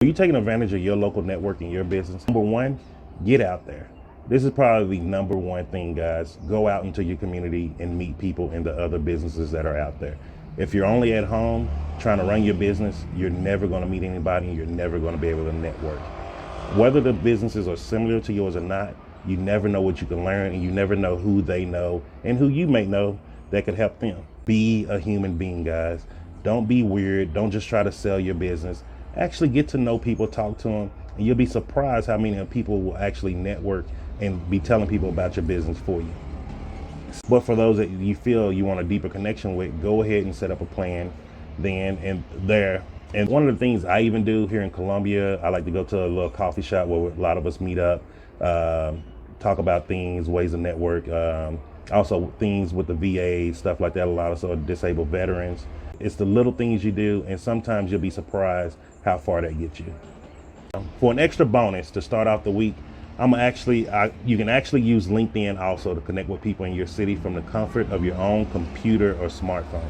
You're taking advantage of your local network and your business. Number one, get out there. This is probably the number one thing, guys. Go out into your community and meet people in the other businesses that are out there. If you're only at home trying to run your business, you're never going to meet anybody and you're never going to be able to network. Whether the businesses are similar to yours or not, you never know what you can learn, and you never know who they know and who you may know that could help them. Be a human being, guys. Don't be weird. Don't just try to sell your business. Actually get to know people, talk to them, and you'll be surprised how many people will actually network and be telling people about your business for you. But for those that you feel you want a deeper connection with, go ahead and set up a plan then and there. And one of the things I even do here in Columbia, I like to go to a little coffee shop where a lot of us meet up, talk about things, ways to network, also things with the VA, stuff like that. A lot of sort of disabled veterans. It's the little things you do, and sometimes you'll be surprised how far that gets you. For an extra bonus to start off the week, you can actually use LinkedIn also to connect with people in your city from the comfort of your own computer or smartphone.